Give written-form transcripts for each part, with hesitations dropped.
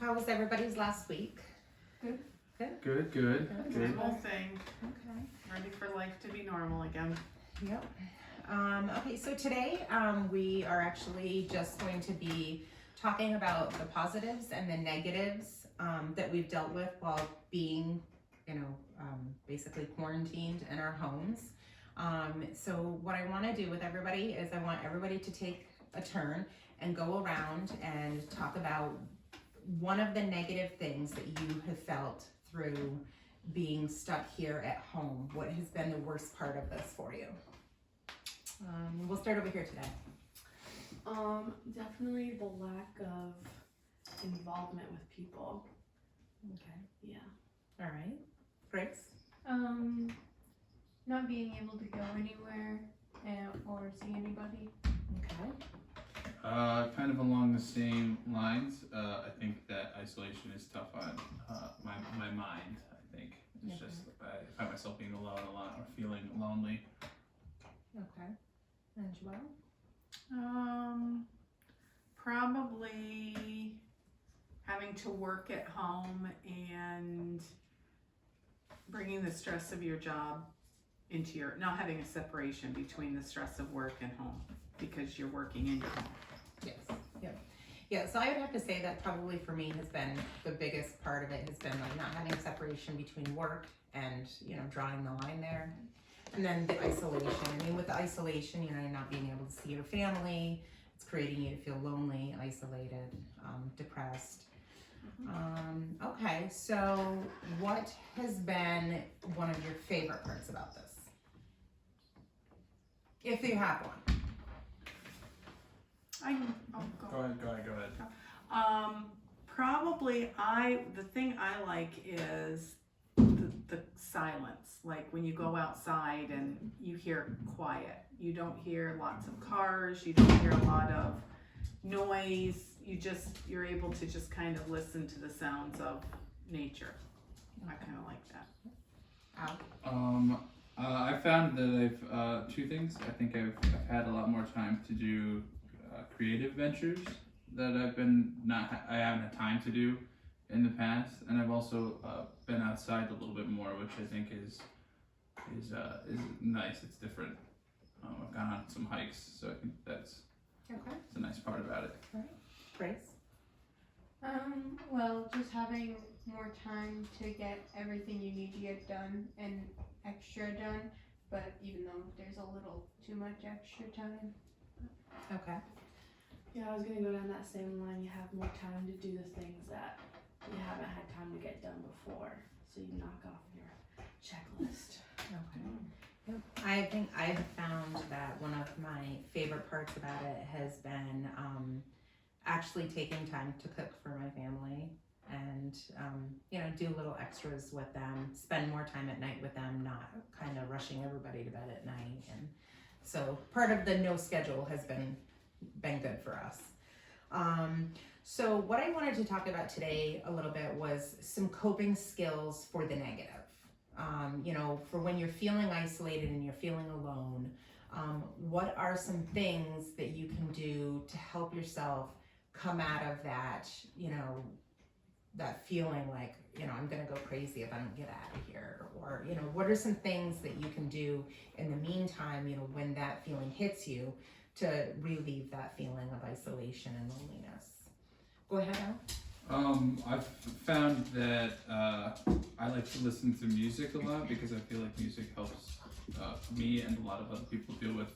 How was everybody's last week? Good. Normal thing. Okay. Ready for life to be normal again. Yep. Okay, so today we are actually just going to be talking about the positives and the negatives that we've dealt with while being, basically quarantined in our homes. So what I want to do with everybody is I want everybody to take a turn and go around and talk about one of the negative things that you have felt through being stuck here at home. What has been the worst part of this for you? We'll start over here today. Definitely the lack of involvement with people. Okay. Yeah. All right. Grace? Not being able to go anywhere or see anybody. Okay. Kind of along the same lines. I think that isolation is tough on my mind. I think it's just I find myself being alone a lot or feeling lonely. Okay. And Joelle? Probably having to work at home and bringing the stress of your job into not having a separation between the stress of work and home because you're working in your home. Yes. Yep. Yeah, so I would have to say that probably for me has been the biggest part of it has been like not having a separation between work and, drawing the line there. And then the isolation. I mean, with the isolation, you're not being able to see your family. It's creating you to feel lonely, isolated, depressed. Okay, so what has been one of your favorite parts about this? If you have one. Go ahead. Probably the thing I like is the silence. Like when you go outside and you hear quiet. You don't hear lots of cars, you don't hear a lot of noise. You're able to just kind of listen to the sounds of nature. I kind of like that. Al? I found that I've two things. I think I've had a lot more time to do creative ventures that I haven't had time to do in the past, and I've also been outside a little bit more, which I think is nice. It's different. I've gone on some hikes, so I think that's a nice part about it. Right. Grace? Well, just having more time to get everything you need to get done and extra done, but even though there's a little too much extra time. Okay. Yeah, I was gonna go down that same line. You have more time to do the things that you haven't had time to get done before, so you knock off your checklist. Okay. Yep. I think I've found that one of my favorite parts about it has been actually taking time to cook for my family and, do little extras with them, spend more time at night with them, not kind of rushing everybody to bed at night. And so part of the no schedule has been good for us. So what I wanted to talk about today a little bit was some coping skills for the negative. For when you're feeling isolated and you're feeling alone, what are some things that you can do to help yourself come out of that, that feeling like, I'm gonna go crazy if I don't get out of here? Or, what are some things that you can do in the meantime, when that feeling hits you to relieve that feeling of isolation and loneliness? Go ahead, Al. I've found that I like to listen to music a lot because I feel like music helps me and a lot of other people deal with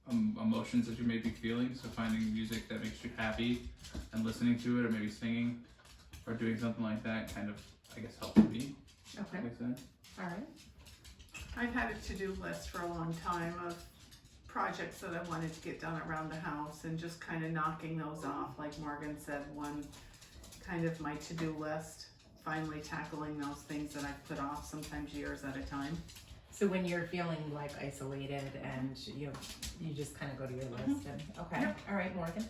emotions that you may be feeling. So finding music that makes you happy and listening to it, or maybe singing or doing something like that kind of, I guess, helps me. Okay. Like that. All right. I've had a to-do list for a long time of projects that I wanted to get done around the house and just kind of knocking those off. Like Morgan said, one kind of my to-do list, finally tackling those things that I've put off sometimes years at a time. So when you're feeling like isolated and you just kind of go to your list and okay. Yep. All right, Morgan.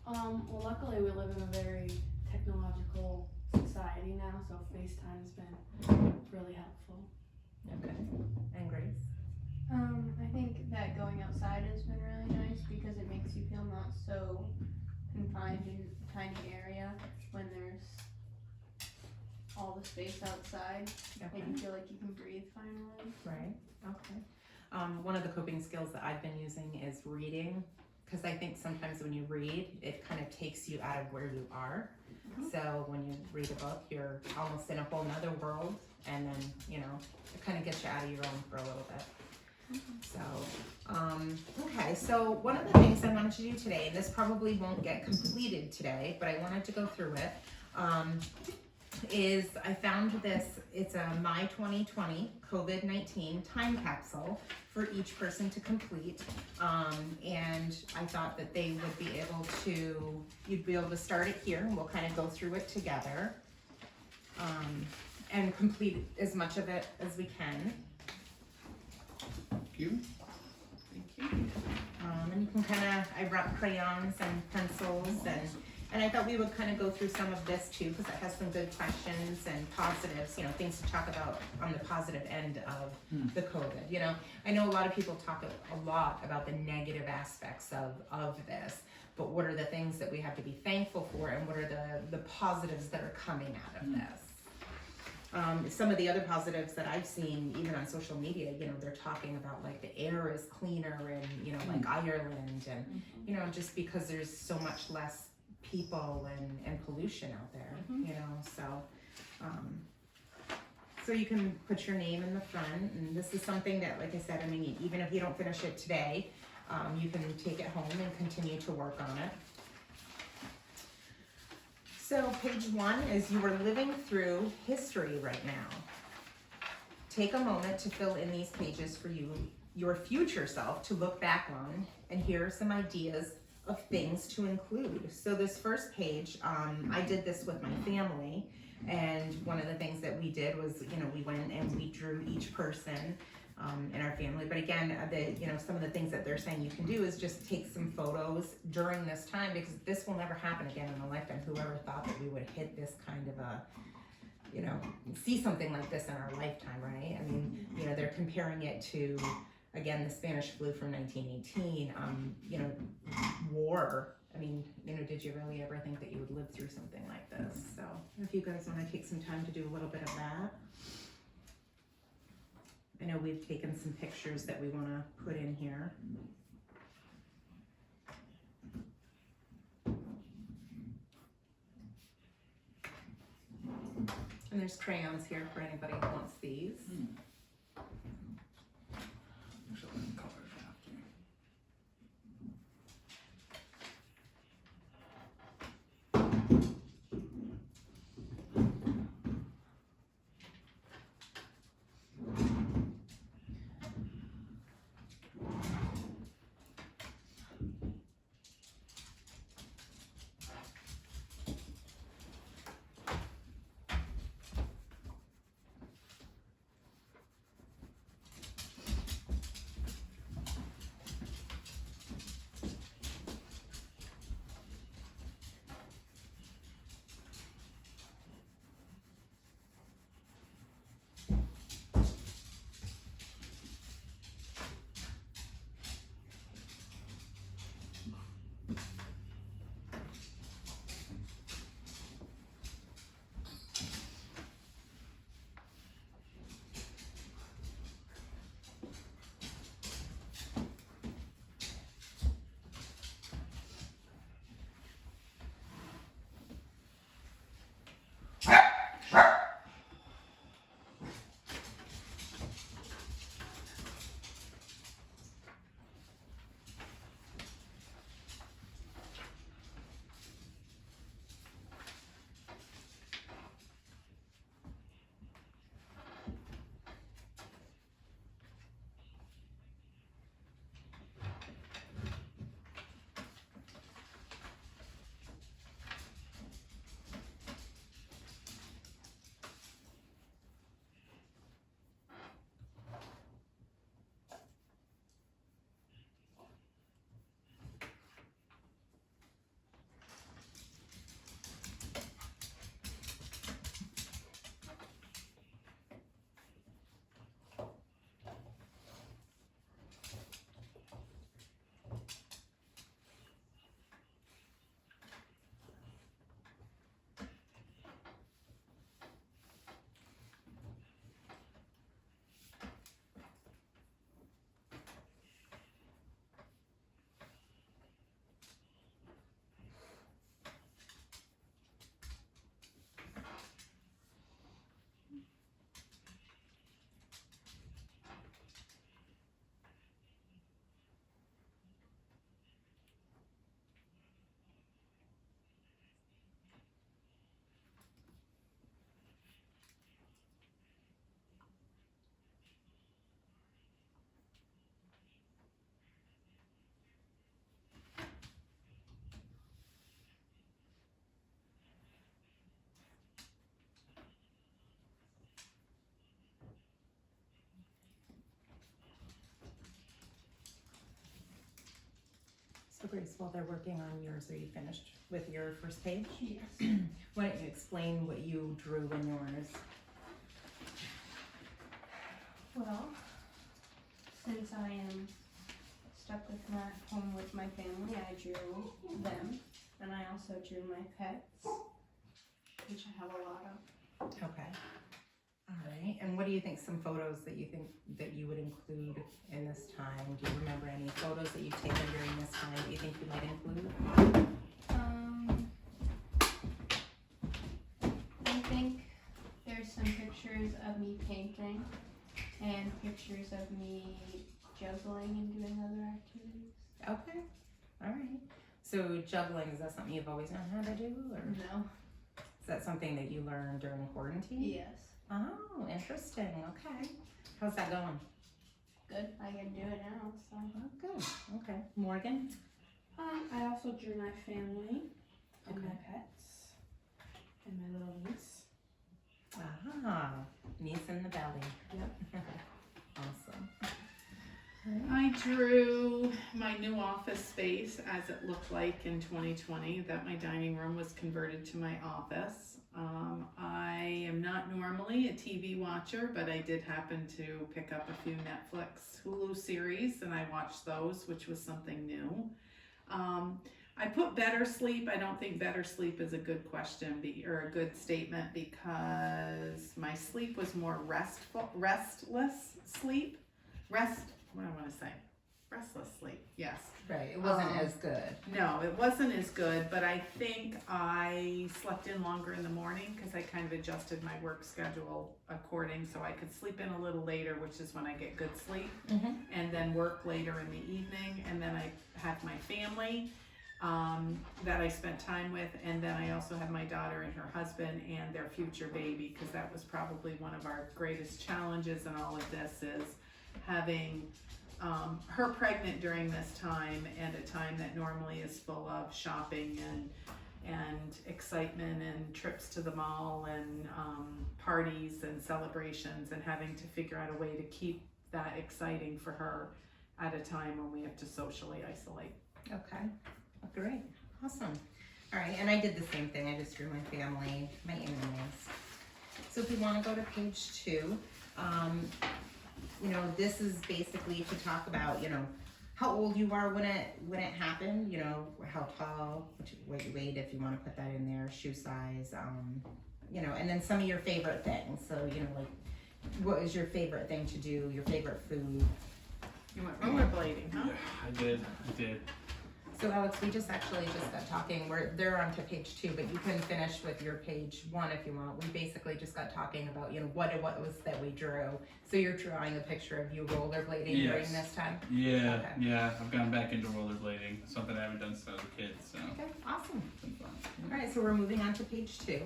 Well, luckily we live in a very technological society now, so FaceTime's been really helpful. Okay. And Grace. I think that going outside has been really nice because it makes you feel not so confined in a tiny area when there's all the space outside, Okay. and you feel like you can breathe finally. Right, okay. One of the coping skills that I've been using is reading, because I think sometimes when you read, it kind of takes you out of where you are. So when you read a book, you're almost in a whole nother world, and then, you know, it kind of gets you out of your own for a little bit. So, okay, so one of the things I wanted to do today, and this probably won't get completed today, but I wanted to go through it, is I found this, it's a My 2020 COVID-19 time capsule for each person to complete. And I thought that they would be able to, you'd be able to start it here, and we'll kind of go through it together. And complete as much of it as we can. Thank you. Thank you. And you can kind of, I brought crayons and pencils, and I thought we would kind of go through some of this too, because it has some good questions and positives, you know, things to talk about on the positive end of the COVID. You know, I know a lot of people talk a lot about the negative aspects of this, but what are the things that we have to be thankful for, and what are the positives that are coming out of this? Some of the other positives that I've seen, even on social media, you know, they're talking about like the air is cleaner in, you know, like Ireland, and, you know, just because there's so much less people and pollution out there, you know, so you can put your name in the front, and this is something that, like I said, I mean, even if you don't finish it today, you can take it home and continue to work on it. So page 1 is you are living through history right now. Take a moment to fill in these pages for you, your future self, to look back on, and here are some ideas of things to include. So this first page, I did this with my family, and one of the things that we did was, you know, we went and we drew each person in our family. But again, you know, some of the things that they're saying you can do is just take some photos during this time, because this will never happen again in a lifetime. Whoever thought that we would hit this kind of a, you know, see something like this in our lifetime, right? I mean, you know, they're comparing it to, again, the Spanish flu from 1918, you know, war. I mean, you know, did you really ever think that you would live through something like this? So if you guys want to take some time to do a little bit of that. I know we've taken some pictures that we want to put in here. And there's crayons here for anybody who wants these. Actually, let me color it after. So Grace, while they're working on yours, are you finished with your first page? Yes. Why don't you explain what you drew in yours? Well, since I am stuck with my home with my family, I drew them, and I also drew my pets, which I have a lot of. Okay. All right. And what do you think some photos that you think that you would include in this time? Do you remember any photos that you've taken during this time that you think you might include? I think there's some pictures of me painting and pictures of me juggling and doing other activities. Okay. All right. So juggling, is that something you've always known how to do, or No. is that something that you learned during quarantine? Yes. Oh, interesting. Okay. How's that going? Good. I can do it now, so. Oh, good. Okay. Morgan? I also drew my family and my Okay. pets and my little niece. Ah, niece in the belly. Yep. Awesome. I drew my new office space as it looked like in 2020, that my dining room was converted to my office. I am not normally a TV watcher, but I did happen to pick up a few Netflix Hulu series and I watched those, which was something new. I put better sleep. I don't think better sleep is a good question or a good statement because my sleep was more restless sleep. What do I want to say? Restless sleep, yes. Right. It wasn't Um, as good. No, it wasn't as good, but I think I slept in longer in the morning because I kind of adjusted my work schedule according so I could sleep in a little later, which is when I get good sleep, Mhm. and then work later in the evening. And then I had my family that I spent time with, and then I also had my daughter and her husband and their future baby, because that was probably one of our greatest challenges in all of this is having her pregnant during this time and a time that normally is full of shopping and excitement and trips to the mall and parties and celebrations, and having to figure out a way to keep that exciting for her at a time when we have to socially isolate. Okay. Great. Awesome. All right. And I did the same thing. I just drew my family, my enemies. So if you want to go to page 2, you know, this is basically to talk about, you know, how old you are when it happened, you know, how tall, what you weighed, if you want to put that in there, shoe size, you know, and then some of your favorite things. So, you know, like, what is your favorite thing to do, your favorite food? You went rollerblading, huh? I did. So Alex, we just got talking, they're on to page 2, but you can finish with your page 1 if you want. We basically just got talking about, you know, what it was that we drew. So you're drawing a picture of you rollerblading during Yes. this time? Yeah, Okay. yeah. I've gone back into rollerblading, something I haven't done since I was a kid, so Okay, awesome. it's been fun. All right, so we're moving on to page 2.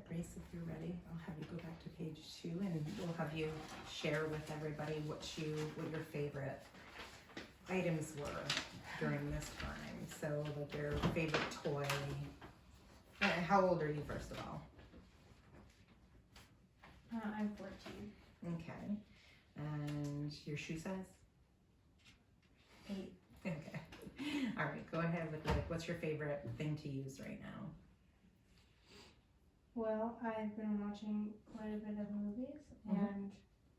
Grace, if you're ready, I'll have you go back to page 2 and we'll have you share with everybody what your favorite items were during this time. So like your favorite toy. How old are you, first of all? I'm 14. Okay. And your shoe size? 8. Okay. All right, go ahead with like, what's your favorite thing to use right now? Well, I've been watching quite a bit of movies and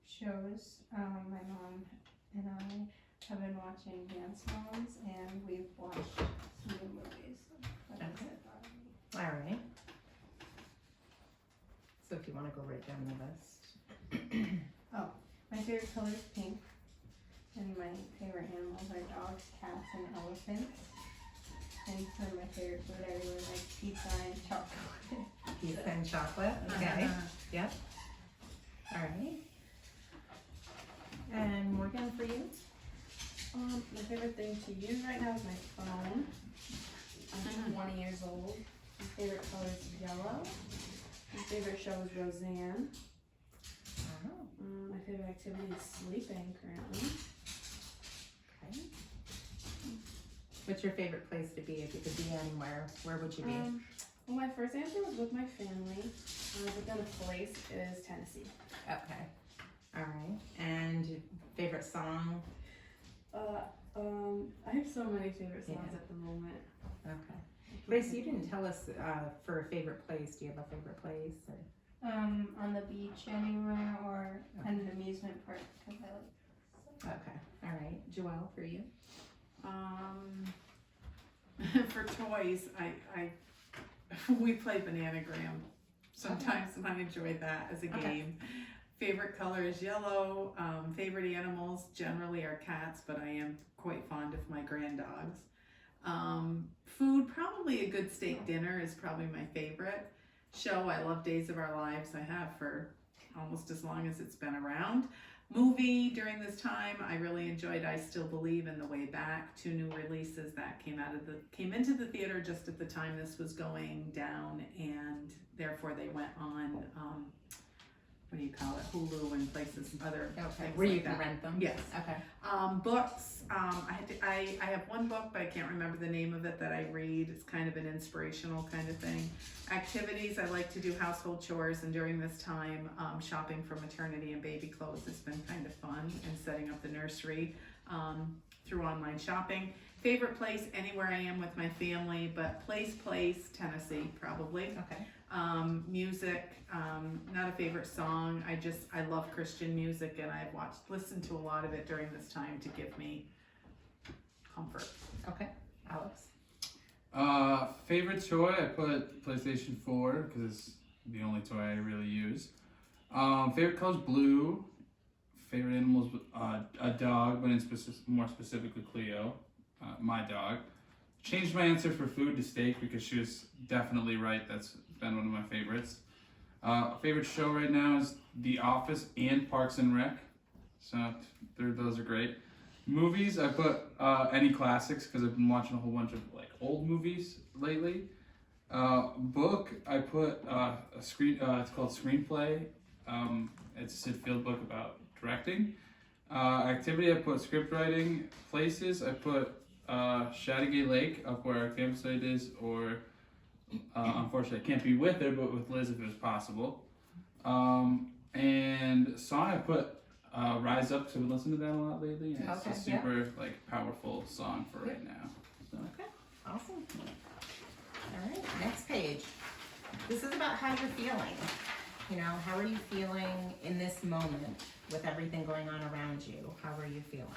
shows. My mom and I have been watching Dance Moms, and we've watched some new movies. Like I said, already. All right. So if you want to go right down the list. My favorite color is pink, and my favorite animals are dogs, cats, and elephants. And for my favorite food, I really like pizza and chocolate. Pizza and chocolate. Okay. Yep. All right. And Morgan, for you? My favorite thing to use right now is my phone. I'm 20 years old. My favorite color is yellow. My favorite show is Roseanne. Oh, My favorite activity is sleeping currently. okay. What's your favorite place to be if you could be anywhere? Where would you be? Well, my first answer was with my family, but then a place is Tennessee. Okay. All right. And favorite song? I have so many favorite songs Yeah. at the moment. Okay. Grace, you didn't tell us for a favorite place. Do you have a favorite place? Or? On the beach anywhere or at an amusement park, because I like. Okay. All right. Joelle, for you? For toys, I we play Bananagram sometimes, and I enjoy that as a Okay. game. Favorite color is yellow. Favorite animals generally are cats, but I am quite fond of my grand dogs. Food, probably a good steak dinner is probably my favorite. Show, I love Days of Our Lives. I have for almost as long as it's been around. Movie during this time, I really enjoyed I Still Believe in The Way Back. 2 new releases that came into the theater just at the time this was going down, and therefore they went on what do you call it, Hulu and places, other Okay. things Where you like can that. rent them? Yes. Okay. Books. I have one book, but I can't remember the name of it that I read. It's kind of an inspirational kind of thing. Activities. I like to do household chores, and during this time, shopping for maternity and baby clothes has been kind of fun, and setting up the nursery through online shopping. Favorite place, anywhere I am with my family, but place, Tennessee, probably. Okay. Music, not a favorite song. I love Christian music, and I've listened to a lot of it during this time to give me comfort. Okay. Alex? Favorite toy, I put PlayStation 4 because it's the only toy I really use. Favorite color is blue. Favorite animals, a dog, but more specifically Cleo, my dog. Changed my answer for food to steak because she was definitely right. That's been one of my favorites. Favorite show right now is The Office and Parks and Rec. So those are great. Movies, I put any classics because I've been watching a whole bunch of like old movies lately. Book, I put it's called Screenplay. It's a Sid Field book about directing. Activity, I put script writing. Places, I put Chateauguay Lake, up where our campsite is, or unfortunately I can't be with her, but with Liz if it was possible. And song, I put Rise Up, because I've been listening to that a lot lately, and it's Okay, a super like powerful song for right now. So. Okay. Awesome. All right. Next page. This is about how you're feeling. You know, how are you feeling in this moment with everything going on around you? How are you feeling?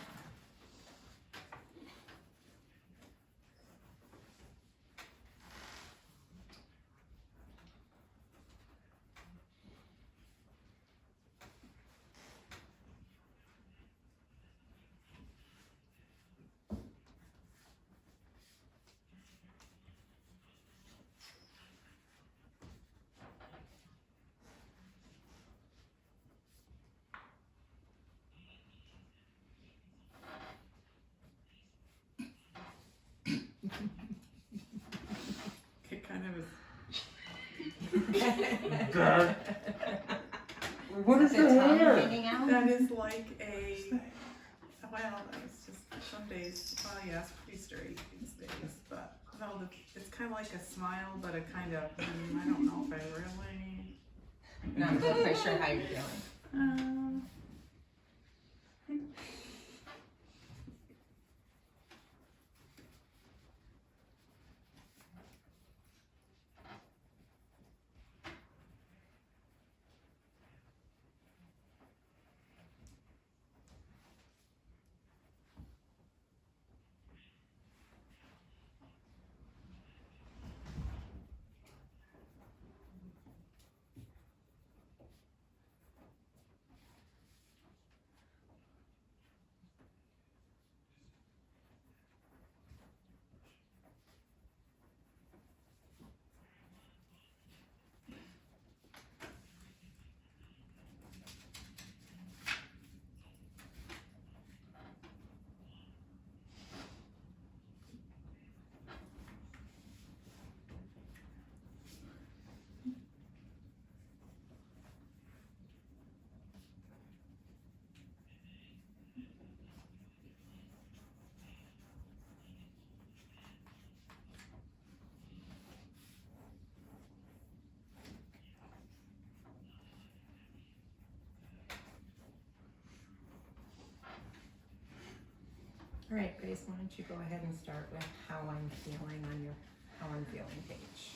What is is the the tongue hair? hanging out? That is like well, it's just some days, yeah, it's pretty straight these days, but no, it's kind of like a smile, but a kind of, I don't know if I really, No, I'm not quite sure how you're feeling. All right, Grace, why don't you go ahead and start with how I'm feeling on your how I'm feeling page.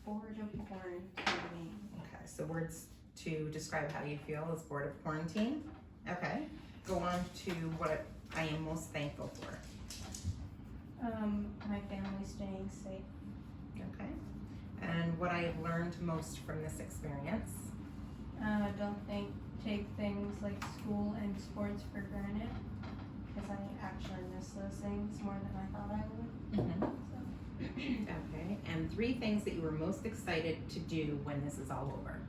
Bored of quarantine. Okay, so words to describe how you feel is bored of quarantine. Okay, go on to what I am most thankful for. My family staying safe. Okay, and what I have learned most from this experience. Don't take things like school and sports for granted, because I actually miss those things more than I thought I would. So. Okay, and 3 things that you were most excited to do when this is all over.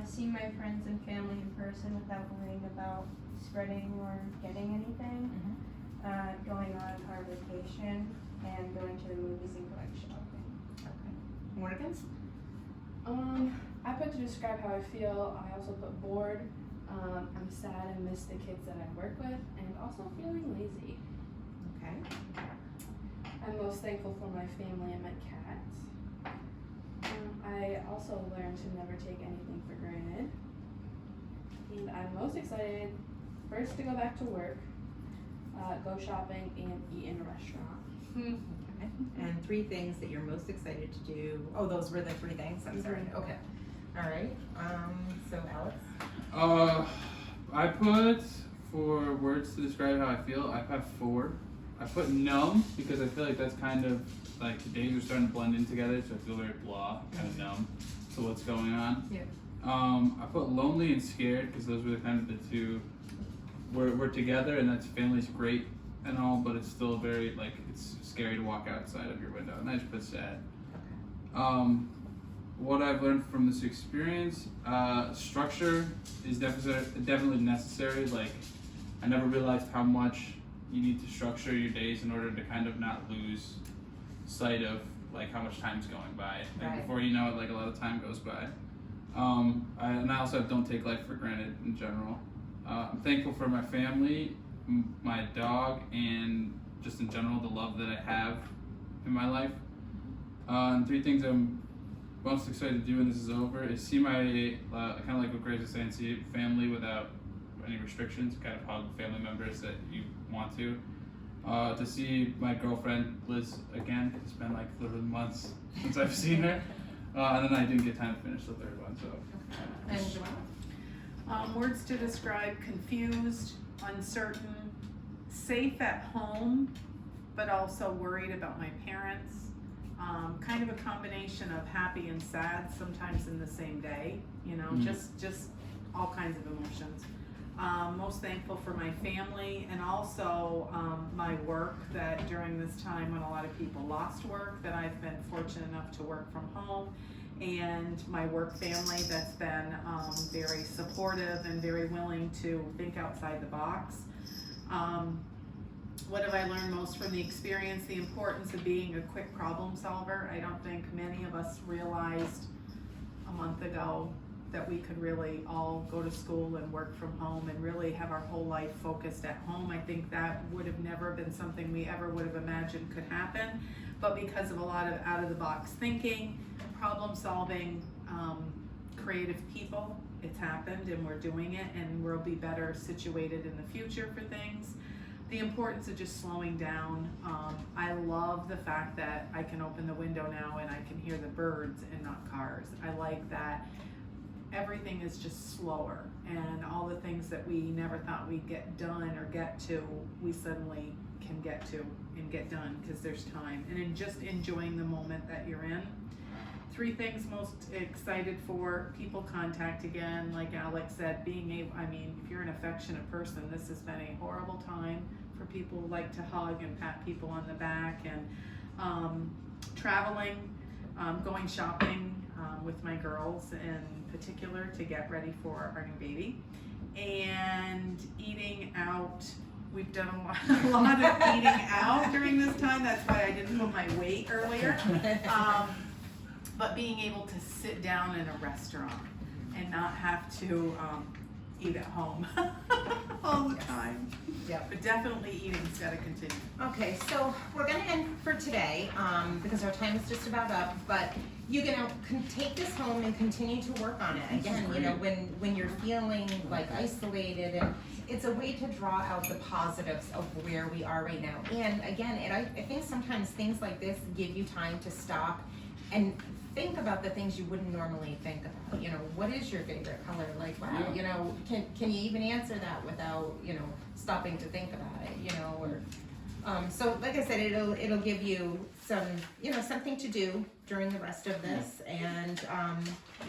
See my friends and family in person without worrying about spreading or getting anything. Going on our vacation and going to the movies and going shopping. Okay, Morgan? I put to describe how I feel. I also put bored. I'm sad and miss the kids that I work with, and also feeling lazy. Okay. I'm most thankful for my family and my cats. I also learned to never take anything for granted. And I'm most excited first to go back to work, go shopping, and eat in a restaurant. Okay. And 3 things that you're most excited to do. Oh, those were the 3 things. I'm sorry. Okay. All right. So Alex. I put for words to describe how I feel. I have 4. I put numb because I feel like that's kind of like the days are starting to blend in together, so I feel very blah, kind of numb to what's going on. Yeah. I put lonely and scared because those were the kind of the 2. We're together and that's family's great and all, but it's still very like it's scary to walk outside of your window. And I just put sad. What I've learned from this experience, structure is definitely necessary. Like I never realized how much you need to structure your days in order to kind of not lose sight of like how much time's going by. Like Right. before you know it, like a lot of time goes by. And I also don't take life for granted in general. I'm thankful for my family, my dog, and just in general the love that I have in my life. And 3 things I'm most excited to do when this is over is see my, kind of like what Grace was saying, see family without any restrictions, kind of hug family members that you want to. To see my girlfriend Liz again, it's been like literally months since I've seen her. And then I didn't get time to finish the 3rd one, so. And Joelle. Words to describe confused, uncertain, safe at home, but also worried about my parents. Kind of a combination of happy and sad sometimes in the same day, you know, just all kinds of emotions. Most thankful for my family and also my work, that during this time when a lot of people lost work, that I've been fortunate enough to work from home, and my work family that's been very supportive and very willing to think outside the box. what have I learned most from the experience? The importance of being a quick problem solver. I don't think many of us realized a month ago that we could really all go to school and work from home and really have our whole life focused at home. I think that would have never been something we ever would have imagined could happen. But because of a lot of out of the box thinking, problem solving, creative people, it's happened and we're doing it, and we'll be better situated in the future for things. The importance of just slowing down. I love the fact that I can open the window now and I can hear the birds and not cars. I like that everything is just slower, and all the things that we never thought we'd get done or get to, we suddenly can get to and get done because there's time. And in just enjoying the moment that you're in. 3 things most excited for: people contact again, like Alex said, being able, I mean, if you're an affectionate person, this has been a horrible time for people who like to hug and pat people on the back, and traveling, going shopping with my girls in particular to get ready for our new baby, and eating out. We've done a lot of eating out during this time. That's why I didn't put my weight earlier. But being able to sit down in a restaurant and not have to eat at home all the time. Yep. But definitely eating's got to continue. Okay, so we're gonna end for today, because our time is just about up, but you can take this home and continue to work on it. Again, you know, when you're feeling like isolated, and it's a way to draw out the positives of where we are right now. And again, I think sometimes things like this give you time to stop and think about the things you wouldn't normally think about. You know, what is your favorite color? Like, wow, Yeah. you know, can you even answer that without, you know, stopping to think about it, you know, or so like I said, it'll give you some, you know, something to do during the rest of this, and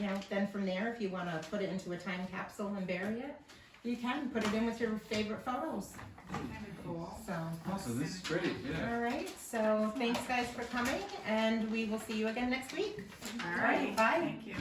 you know, then from there, if you want to put it into a time capsule and bury it, you can put it in with your favorite photos. Kind of cool. So Awesome, this is great, yeah. all right, so thanks guys for coming, and we will see you again next week. All right. Bye. Thank you.